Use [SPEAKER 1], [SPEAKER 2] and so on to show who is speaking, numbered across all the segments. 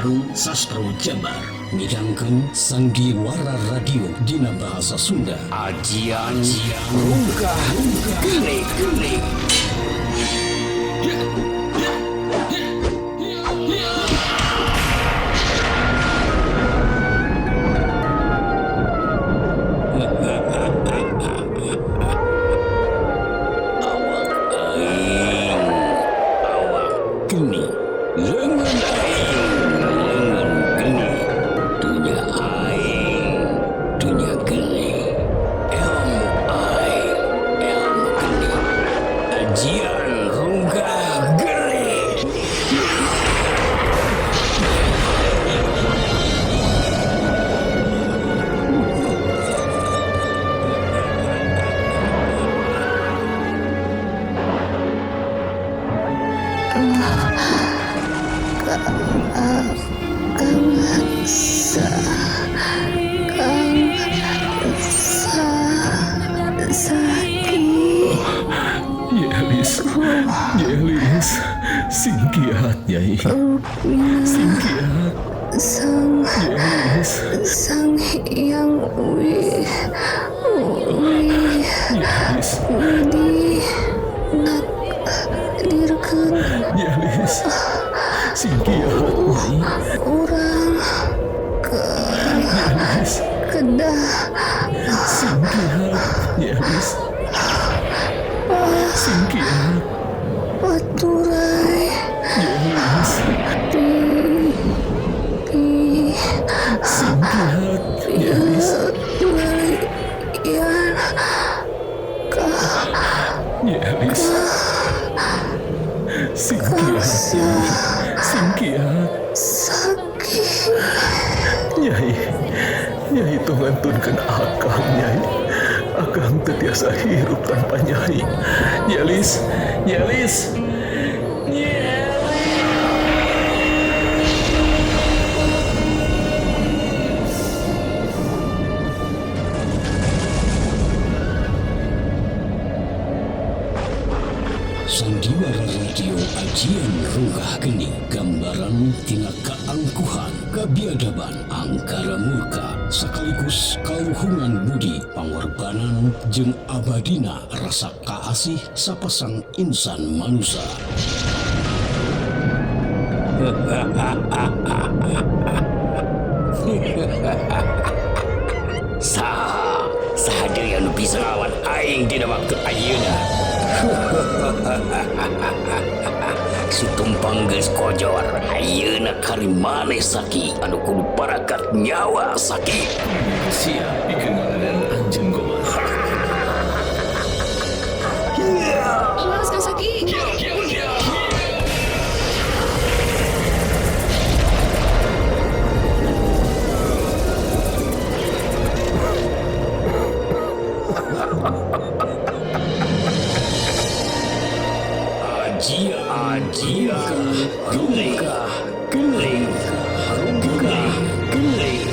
[SPEAKER 1] sareng Sastro Jabar midangkeun Sandiwara Radio dina bahasa Sunda. Ajian Runggah Geuning.
[SPEAKER 2] Yelis, singkiat Nyai. Singkiat.
[SPEAKER 3] Sang Hyang
[SPEAKER 2] Yelis.
[SPEAKER 3] Widi nak dirkeun
[SPEAKER 2] Yelis, singkiat Nyai.
[SPEAKER 3] urang
[SPEAKER 2] Yelis,
[SPEAKER 3] kedah
[SPEAKER 2] singkiat Yelis. Singkiat.
[SPEAKER 3] Baturai
[SPEAKER 2] Yelis, singkiat Yelis.
[SPEAKER 3] Yan
[SPEAKER 2] Yelis, singkiat. Singkiat.
[SPEAKER 3] sakit
[SPEAKER 2] Nyai tong ngantunkeun akang Nyai. Akang teu tiasa hirup tanpa Nyai. Yelis.
[SPEAKER 1] Sandiwara Radio Ajian Runggah Geuning, gambaran tina kaangkuhan, kabiadaban, angkara murka, sekaligus kaluhungan budi, pangorbanan jeung abadina rasa kaasih sapasang insan manusia. Saha deui anu bisa nglawan aing dina waktu ayeuna? Situmpang geus kojor, ayeuna kari maneh saki anu kudu parakat nyawa saki.
[SPEAKER 2] Siap pikeun dan anjeun goma.
[SPEAKER 3] Awas Kasaki
[SPEAKER 1] Runggah Geuning.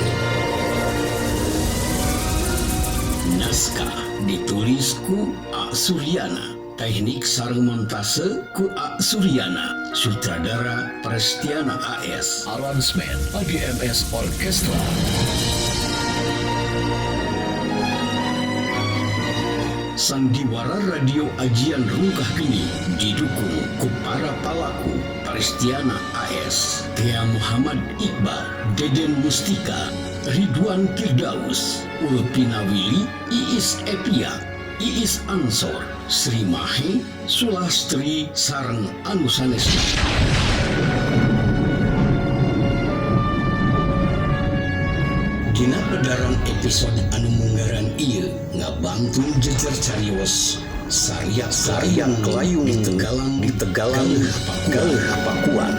[SPEAKER 1] Naskah ditulis ku A. Suryana, teknik sareng montase ku A. Suryana, sutradara Prestiana AS, aransemen ADMS Orkestra. Sandiwara Radio Ajian Runggah Geuning didukung ku para palaku Prestiana AS, Tia Muhammad Iqbal, Deden Mustika, Ridwan Firdaus, Ulpina Willy, Iis Epia, Iis Ansor, Sri Mahe, Sulastri sareng anu sanesna. Dina edaran episode anu munggaran ieu ngabangtung jejer carios sariak kelayung di Tegalan Galeuh Pakuan.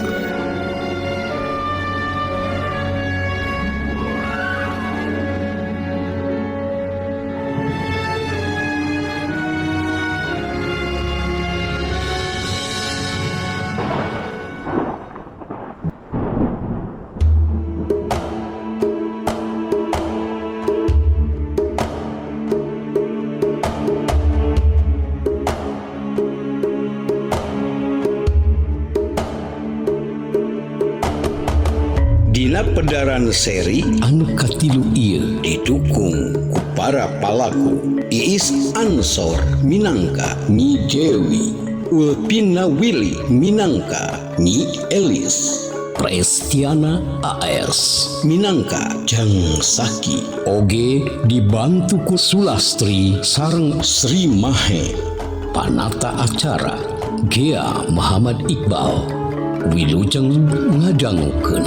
[SPEAKER 1] edaran seri anu katilu ieu didukung ku para palaku Iis Ansor minangka Nyi Dewi, Ulpina Willy minangka Nyi Elis, Prestiana AS minangka Jang Saki, oge dibantu ku Sulastri sareng Sri Mahe. Panata acara Gea Muhammad Iqbal, wilujeng ngadangukeun.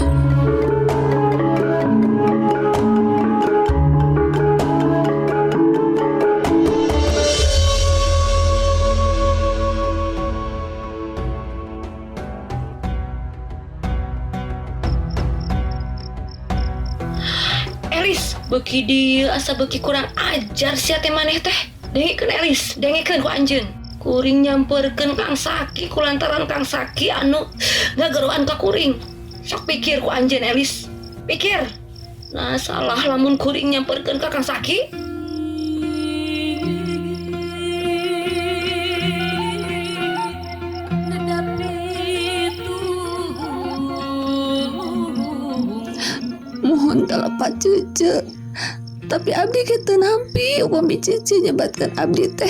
[SPEAKER 4] Elis, beki dieu asa beki kurang ajar sia teh maneh teh. Dengikeun Elis, dengekeun ku anjeun. Kuring nyamperkeun Kang Saki kulantaran Kang Saki anu ngageroan ka kuring. Sok pikir ku anjeun Elis. Pikir. Nah salah lamun kuring nyamperkeun ka Kang Saki.
[SPEAKER 3] Mohon kalapat cucu. Tapi abdi kita nampi upami cici nyebatkan abdi teh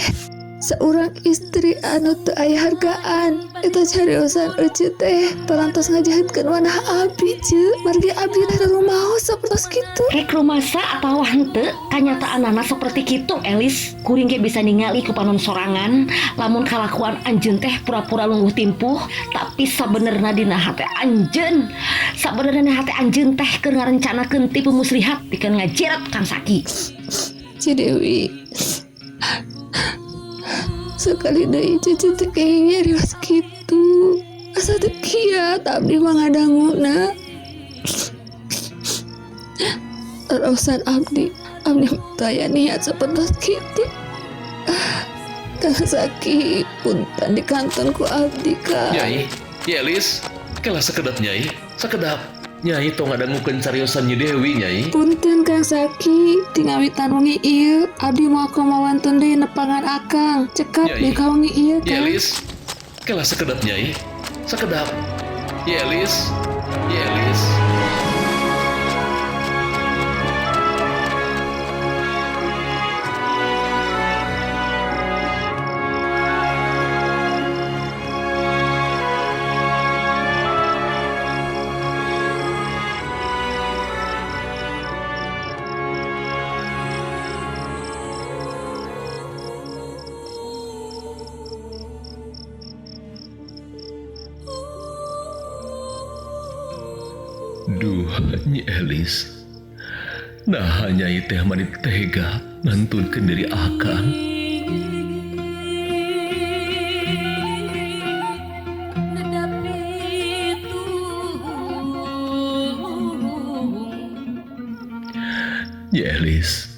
[SPEAKER 3] seorang istri anu teu aya hargaan. Eta cariosan eueuh teh parantos ngajahitkeun wanah abdi ceuk. Margi abdi teh rumaos sapertos kitu.
[SPEAKER 4] Rek rumasa atawa henteu kanyataanna seperti kitu Elis. Kuring ge bisa ningali ku panon sorangan lamun kalakuan anjeun teh pura-pura lungguh timpuh, tapi sabenerna dina hate anjeun. Sabenerna hate anjeun teh keur ngarencanakeun tipu muslihat pikeun ngajirat Kang Saki.
[SPEAKER 3] Ci Dewi, sekali deui cucu teh kayaknya riwas kitu. Asa teu kiat abdi mah ngadanguna. Terusan abdi teu aya niat sapertos kitu. Kang Saki punten dikanton ku abdi ka.
[SPEAKER 2] Nyai, Elis, kelah sakedap Nyai, sakedap. Nyai tong ngadangukeun cariosan Nyi Dewi Nyai.
[SPEAKER 3] Punten Kang Saki, tingawitan wengi ieu abdi moal kumawantun deui nepangan akang. Cekap
[SPEAKER 2] Nyai.
[SPEAKER 3] di ka wengi ieu Kang.
[SPEAKER 2] Elis, kelah sakedap Nyai, sakedap. Elis, Elis. Duh, Nyi Elis. Nah, Nyai teh mani tega ngantunkeun diri akang. Nyi Elis,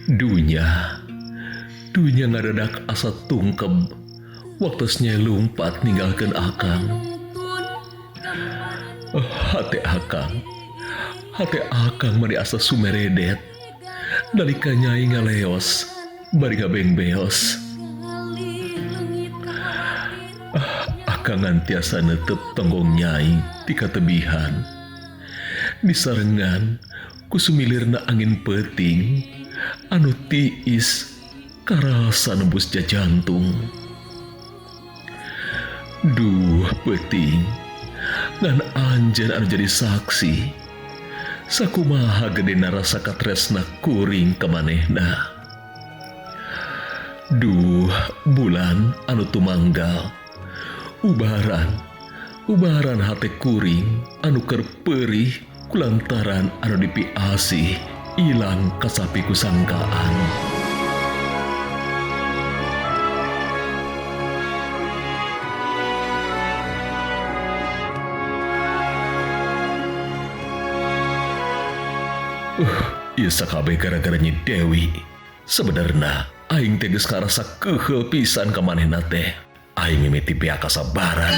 [SPEAKER 2] dunya ngadadak asa tungkeb waktu Nyai lumpat ninggalkeun akang. Hati akang mari asa sumeredet nalika Nyai ngaleos bari ngabengbeos. Akang ngantiasa netep tonggong Nyai ti katebihan. Disarengan ku sumilirna angin peuting anu tiis karasa nembus jajantung. Duh peuting, ngan anjeun anu jadi saksi sakumaha gedena rasa katresna kuring ka manehna. Duh bulan anu tumanggal, ubaran hate kuring anu keur peurih kulantaran anu dipiasih ilang kasapi kusangkaan. Ieu sakabeh gara-gara Nyi Dewi. Sebenarnya aing teh geus karasa keheul pisan ka manehna teh. Aing mimiti pihak kasabaran.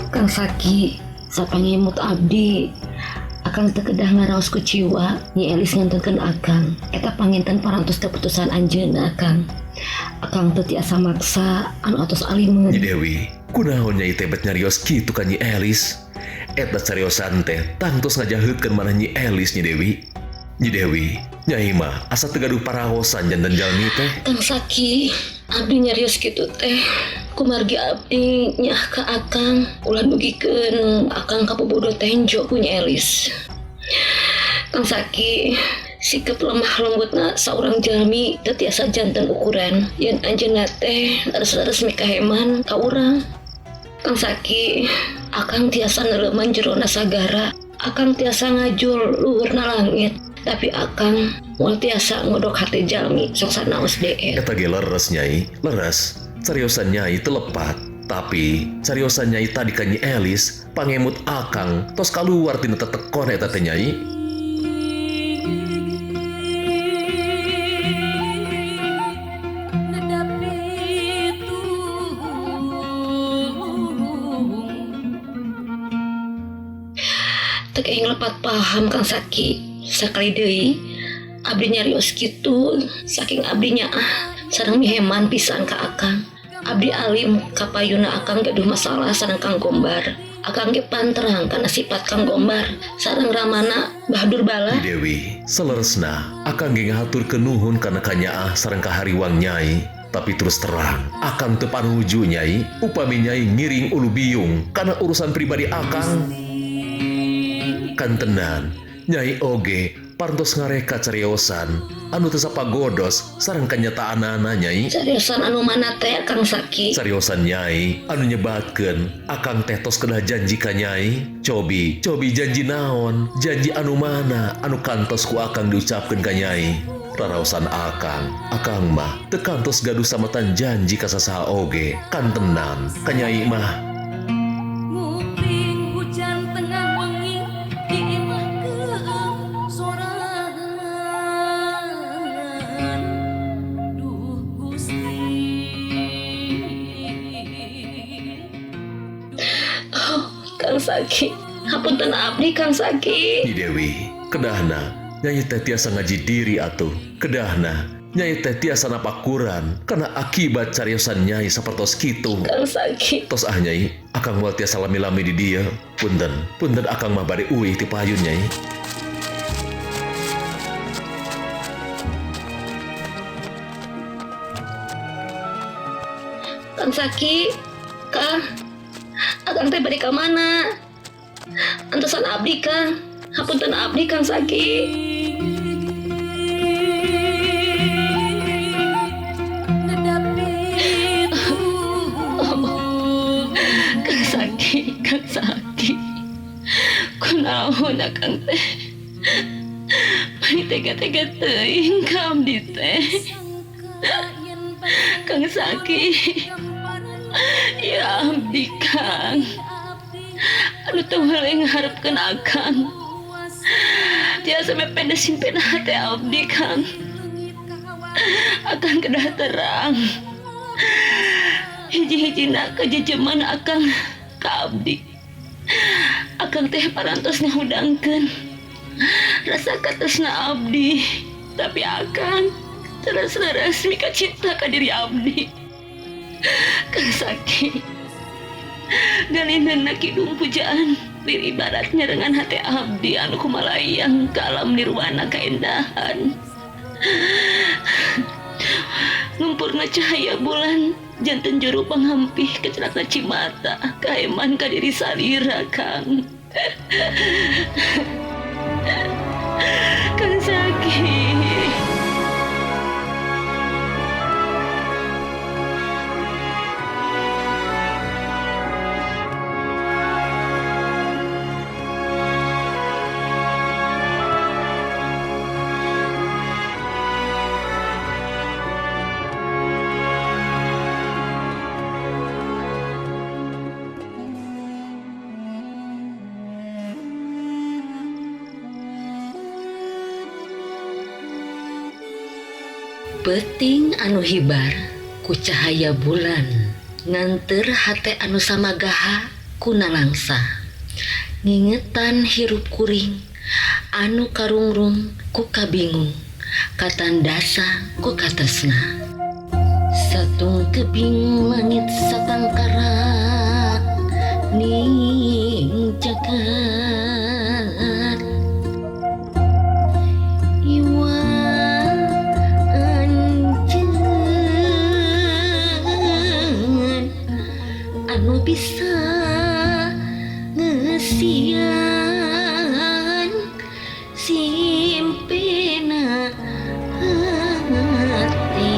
[SPEAKER 4] Kang Saki, sapanyemut abdi Akang teu kedah ngaraos ku ciwa Nyi Elis ngantunkeun akang eta panginten parantos keputusan anjeunna akang. Akang teu tiasa maksa anu atos alimeun.
[SPEAKER 2] Nyi Dewi, kunaon Nyai teh bet nyarios kitu ka Nyi Elis? Eta cariosan teh tangtos ngajaheutkeun maneh Nyi Elis Nyi Dewi. Nyi Dewi, Nyai mah asa teu gaduh paraosan janten jalmi teh.
[SPEAKER 4] Kang Saki, abdi nyarios kitu teh. Kumargi abdi nyah ka akang ulah nugikeun akang kabobodo tenjo ku Nyi Elis. Kang Saki, sikap lemah lembutna saurang jalmi teu tiasa janten ukuran. Yen anjeunna teh leres-leres mikaheman ka urang. Kang Saki, akang tiasa neureman jerona sagara. Akang tiasa ngajul luhurna langit. Tapi akang moal tiasa ngodok hati jalmi sok sanaos deet.
[SPEAKER 2] Eta ge leres Nyai, leres. Cariosan Nyai telepat, tapi cariosan Nyai tadi ka Nyi Elis pangemut akang tos kaluar tina tetekon eta teh Nyai.
[SPEAKER 4] Teu kaing lepat paham Kang Saki. Sakali deui abdi nyarios kitu saking abdinya sareng miheman pisan ka akang. Abdi alim kapayuna akang gaduh masalah sareng Kang Gombar. Akang ge panterang kana sifat Kang Gombar sareng ramana Bahadur Bala.
[SPEAKER 2] Nyi Dewi, saleresna akang ge ngahaturkeun nuhun kana kanyaah sareng kahariwang Nyai. Tapi terus terang, akang teu panuju Nyai, upami Nyai ngiring ulu biung kana urusan pribadi akang. Kan tenan, Nyai oge parantos ngareka cariosan anu teu sapagodos sareng kanyataanana Nyai.
[SPEAKER 4] Cariosan anu mana teh Kang Saki?
[SPEAKER 2] Cariosan Nyai anu nyebatkeun akang teh tos kedah janji ka Nyai. Cobi janji naon? Janji anu mana anu kantos ku akang diucapkeun ka Nyai? Raraosan akang mah teu kantos gaduh sametan janji ka sasaha oge. Kan tenan ka Nyai mah.
[SPEAKER 4] Kang Saki, hapunten abdi Kang Saki.
[SPEAKER 2] Nyi Dewi, kedahna Nyai teh tiasa ngaji diri atuh. Kedahna Nyai teh tiasa napakuran karena akibat cariosan Nyai sapertos kitu.
[SPEAKER 4] Kang Saki.
[SPEAKER 2] Tos Nyai, akang moal tiasa lami-lami di dieu. Punten akang mah bade uih ti payun Nyai.
[SPEAKER 4] Kang Saki, Kang, akang teh bade ka mana? Antosan abdi Kang, hapunten abdi Kang Saki. Kang Saki, kunaon akang teh? Mani tega-tega teuing ka abdi teh. Kang Saki, ya abdi Kang, anu teu heuleuy ngaharepkeun akang. Tiasa mepende simpen hati abdi Kang. Akang kedah terang. Hiji-hijina kejejeman akang ka abdi. Akang teh parantos ngahudangkeun rasa katresna abdi, tapi akang terus-leres mika cinta ka diri abdi. Kang Saki, galindeunna kidung pujaan bir ibarat nyerengan hati abdi anu kumalayang ka alam nirwana kaendahan. Ngumpurna cahaya bulan janten juru panghampih kecelakna cimata kaeman ka diri salira Kang. Kang Saki. Peuting anu hibar ku cahaya bulan, nganter hate anu samagaha ku nalangsa. Ngingetan hirup kuring anu karungrung ku kabingung, katandasa ku katresna. Satung tebing langit satangkarat ning jagat iwa anjeun anu bisa ngesian simpena hati.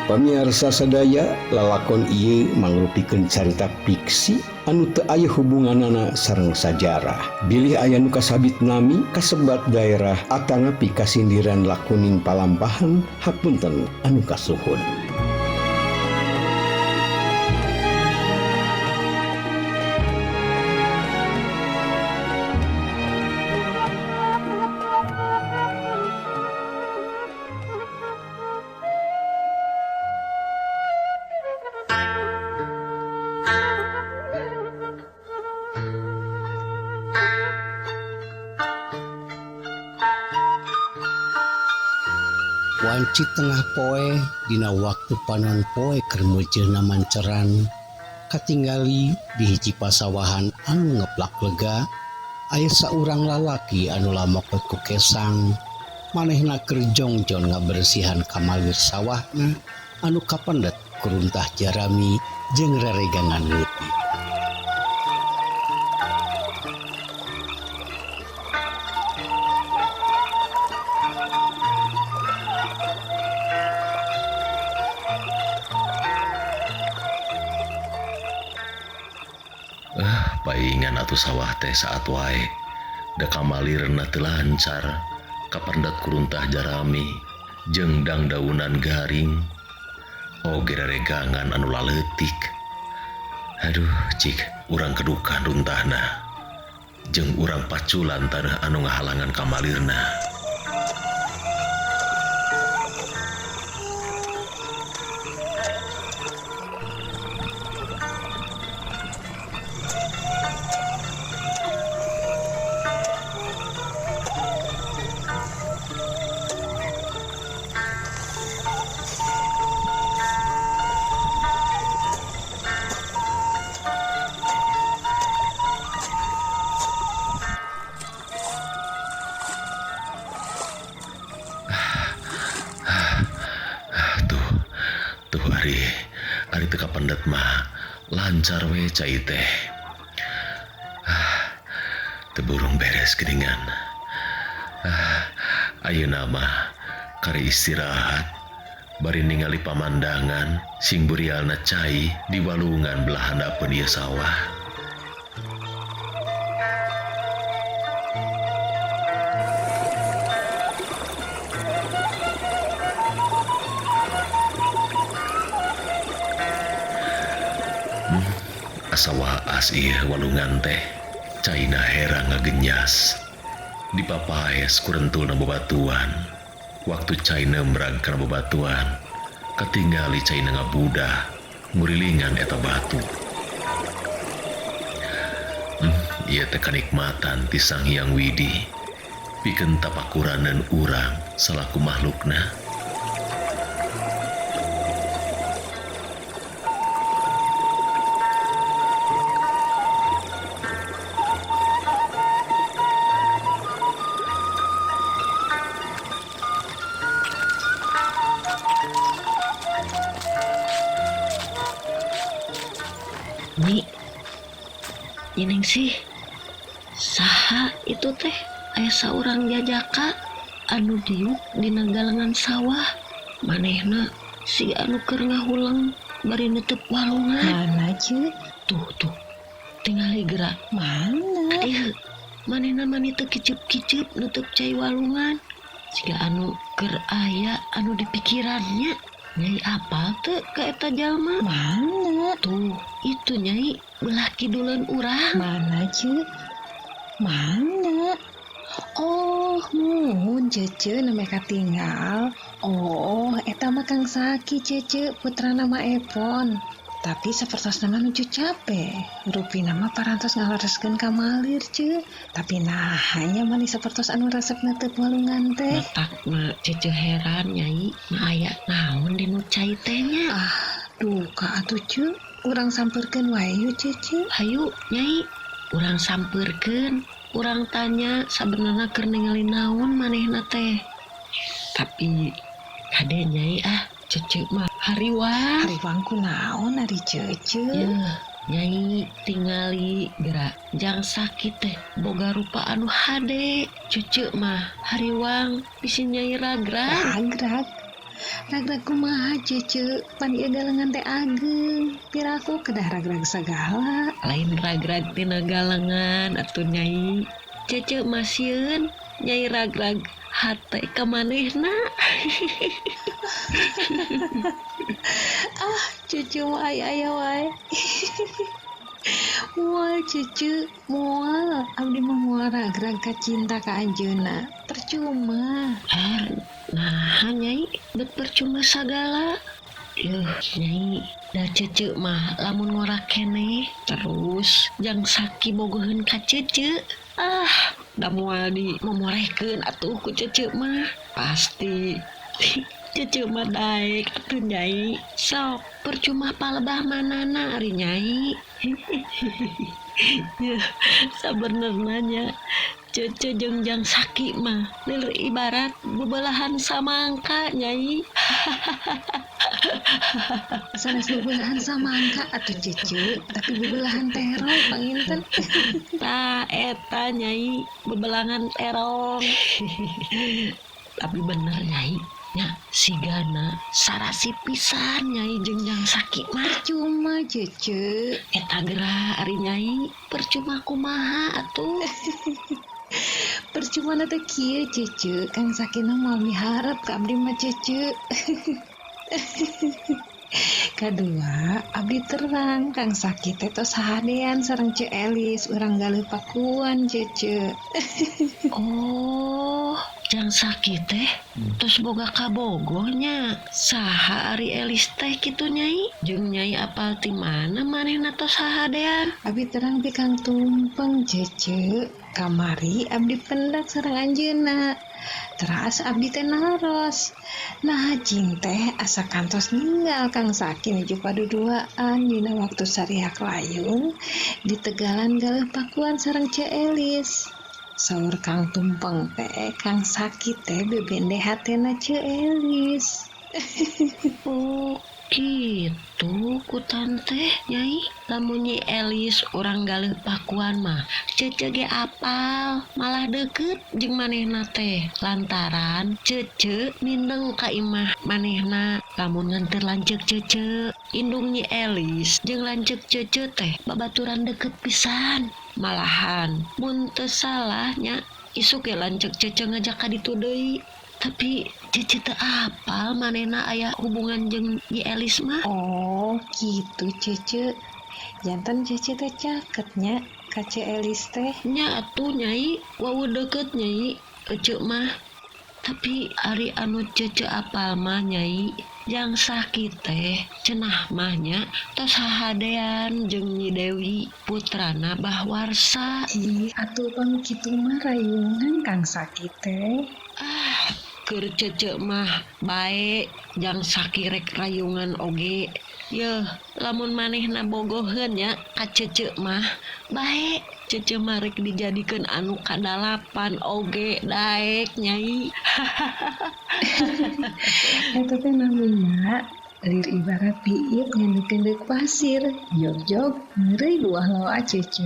[SPEAKER 1] Pamirsa sadaya, lalakon ieu mangrupikeun carita fiksi anu teu aya hubunganana sareng sajarah. Bilih aya nu kasabit nami kasebat daerah atanapi kasindiran lakuning palampahan hapunten anu kasuhun. Wanci tengah poe dina waktu panon poe keur meujeuhna manceran katinggali di hiji pasawahan anu ngeplak lega aya saurang lalaki anu lamokot ku kesang manehna keur jongjon ngabersihan kamalir sawahna anu kapendet ku runtah jarami jeung reregangan leutik.
[SPEAKER 2] Paingan atuh sawah teh saat wae da kamalirna teu lancar kapendet kuruntah jarami jeung dangdaunan garing oge reregangan anu laleutik. Aduh cik urang kedukan runtahna jeung urang paculan taneuh anu ngahalangan kamalirna. Ari teu kapendet mah lancar we cai teh. Teu burung beres geuningan. Ayeuna mah kari istirahat bari ningali pamandangan sing burialna cai di walungan belah handapeun ieu sawah. Asawaas ieu walungan teh caina herang ngagenyas dipapaes ku rentulna bebatuan. Waktu caina merag kana bebatuan katingali caina ngabudah ngurilingan eta batu. Ieu teh kanikmatan ti Sang Hyang Widi pikeun tapakuraneun urang salaku makhlukna.
[SPEAKER 4] Ini sih saha itu teh aya saurang jajaka anu diuk dina galengan sawah manehna si anu keur ngahulang bari netep walungan.
[SPEAKER 3] Mana ce?
[SPEAKER 4] Tuh tingali gerak
[SPEAKER 3] Mana?
[SPEAKER 4] ieu manehna mani teu kicep-kicep netep cai walungan siga anu keur aya anu di pikirannya. Nyai apa teu ka eta jalma?
[SPEAKER 3] Mana?
[SPEAKER 4] Tuh itu Nyai belah kiduleun urang.
[SPEAKER 3] Mana ce? Mana? Oh, muhun cece namanya katinggal. Oh, eta mah Kang Saki cece putra nama Epon. Tapi sapertos nama nuju capek. Rupi nama parantos ngalareskeun ka malir ce. Tapi nah hanya mani sapertos anu resep netep walungan teh.
[SPEAKER 4] Letak na cece heran Nyai na aya naon di nu cai teh nya.
[SPEAKER 3] Duh, ka atuh ce, urang sampeurkeun wae yeuh cece.
[SPEAKER 4] Hayu Nyai urang sampeurkeun. Urang tanya sabenerna keur ningali naon manehna teh. Tapi kade Nyai cece mah hariwang.
[SPEAKER 3] Hariwang kunaon ari cece?
[SPEAKER 4] Yeuh, Nyai tingali gerak jang sakit teh boga rupa anu hade. Cece mah hariwang bisi Nyai ragrag.
[SPEAKER 3] Ragrag kumaha cece? Pan ieu galengan teh ageng. Piraku kedah ragrag sagala.
[SPEAKER 4] Lain ragrag tina galengan atuh Nyai. Cece mah sieun Nyai ragrag hate ka manehna.
[SPEAKER 3] Cece mah aya wae. Moal cece, moal. Abdi mah moal ragrag ka cinta ka anjeunna. Percuma.
[SPEAKER 4] Nah Nyai bet percuma sagala. Yuh Nyai da cece mah lamun ngorak keneh terus jang saki bogoheun ka cece. Da moal di momorehkeun atuh ku cece mah pasti. Cece mah daek atuh Nyai. Sok percuma palebah manana ari Nyai. Ya sabenerna nya cece jeung jang saki mah lir ibarat bebelahan samangka Nyai.
[SPEAKER 3] Sanes bebelahan samangka atuh cece, tapi bebelahan terong panginten.
[SPEAKER 4] Tah eta Nyai bebelahan terong. Tapi bener Nyai nya sigana sarasi pisan Nyai jeung jang saki mah.
[SPEAKER 3] Percuma cece.
[SPEAKER 4] Eta geura ari Nyai percuma kumaha atuh.
[SPEAKER 3] Percuma teh kieu cece, Kang Sakina mau miharep ka abdi mah cece. Kadua, abdi terang Kang Saki teh tos hadean sareng Ce Elis urang galih pakuan cece.
[SPEAKER 4] Oh, jang sakit teh terus boga kabogohnya saha ari Elis teh kitu Nyai. Jeung Nyai apal ti mana manehna tos hadean?
[SPEAKER 3] Abdi terang pi Kang Tumpeng cece. Kamari abdi pendak sareng anjeunna. Teras abdi teh naros. Nah hajing teh asa kantos ninggal Kang Saki nuju paduduaan dina waktu sariak layung di Tegalan galih pakuan sareng Ce Elis. Saur Kang Tumpeng teh Kang Saki teh bebende hatena Ce Elis.
[SPEAKER 4] Oh gitu ku tante Nyai. Lamun Nyi Elis orang galih pakuan mah cece ge apal malah deket jeung manehna teh lantaran cece mindeng ka imah manehna. Lamun nganter lanceuk cece indung Nyi Elis jeung lanceuk cece teh babaturan deket pisan. Malahan mun teu salah nya isuk ge lanceuk cece ngajak ka ditu deui. Tapi cece teu apal manehna aya hubungan jeung Nyi Elis mah.
[SPEAKER 3] Oh gitu cece. Janten cece teh caketnya ka Ce Elis teh.
[SPEAKER 4] Nya atuh Nyai wau deket Nyai ece mah. Tapi ari anu cece apal mah Nyai jang sakit teh cenah mah nya tos hahadean jeung Nyi Dewi putrana Bahwarsa.
[SPEAKER 3] Ih atuh pang kitu mah rayungan Kang Saki teh.
[SPEAKER 4] Keur cece mah bae jang saki rek rayungan oge. Yeuh lamun manehna bogoheun nya ka cece mah bae cece mah rek dijadikeun anu kadalapan oge daek Nyai.
[SPEAKER 3] Eta teh namanya Lir ibarat piit ngendek-ngendek pasir, jog-jog ngeri buah lawa cece.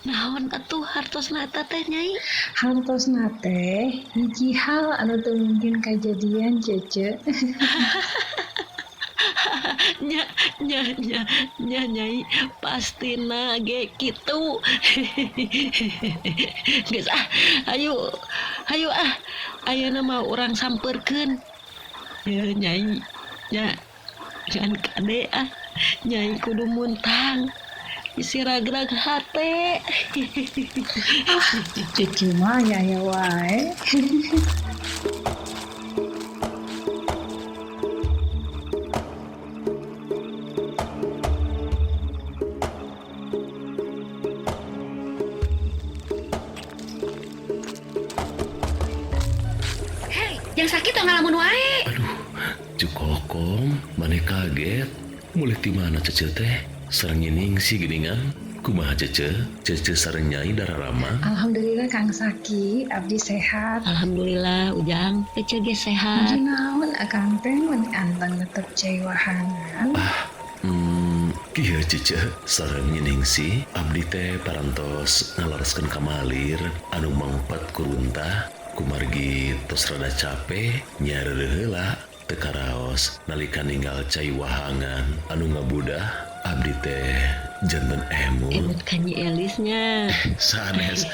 [SPEAKER 4] Naon atuh hartosna eta teh Nyai?
[SPEAKER 3] Hartos nate hiji hal anu teu mungkin kajadian cece.
[SPEAKER 4] Nya Nyai pastina ge kitu. Geus ayo ayeuna mah urang sampeurkeun. Ya Nyai, nya jangan kade Nyai kudu muntang. Isi ragrag hate.
[SPEAKER 3] Cece mah ya wae.
[SPEAKER 4] Yang sakit ngalamun wae.
[SPEAKER 2] Aduh, Cukokong, maneh kaget. Mulih ti mana Cece teh? Sareng nyining si geningan. Kumaha Cece? Cece sareng Nyai dararama.
[SPEAKER 3] Alhamdulillah Kang Saki, abdi sehat.
[SPEAKER 4] Alhamdulillah Ujang, Ece ge sehat.
[SPEAKER 3] Abdi naon akang teh mun anteng tetep cai wahangan.
[SPEAKER 2] Kieu Cece sareng nyining si abdi teh parantos ngalareskeun ka Malir anu mangpat kurunta. Kumargi tos rada capek nyareureun heula teu karaos nalika ninggal cai wahangan anu ngabudah abdi teh janten emut.
[SPEAKER 4] Emut kanyi Elisnya.
[SPEAKER 2] Sanes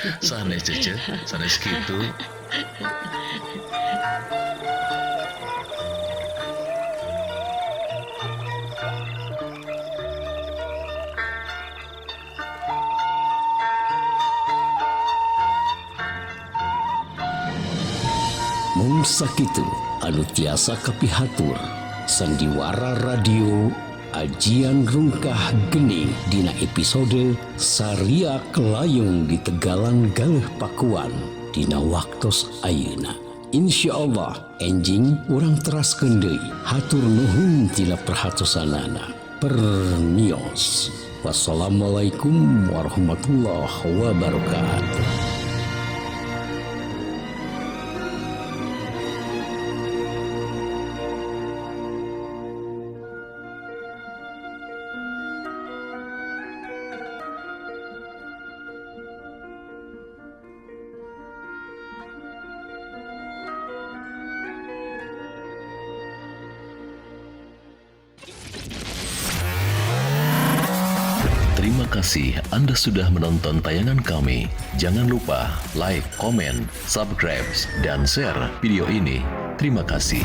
[SPEAKER 2] Cece sanes kitu.
[SPEAKER 1] Mung sakitu anu tiasa kapihatur sandiwara radio Ajian Rungkah Geni dina episode Saria Kelayung di Tegalan Galeh Pakuan dina waktos ayeuna. Insyaallah enjing urang teraskeun deui. Hatur nuhun tina perhatosanana. Permios. Wassalamualaikum warahmatullahi wabarakatuh.
[SPEAKER 2] Terima kasih Anda sudah menonton tayangan kami. Jangan lupa like, komen, subscribe, dan share video ini. Terima kasih.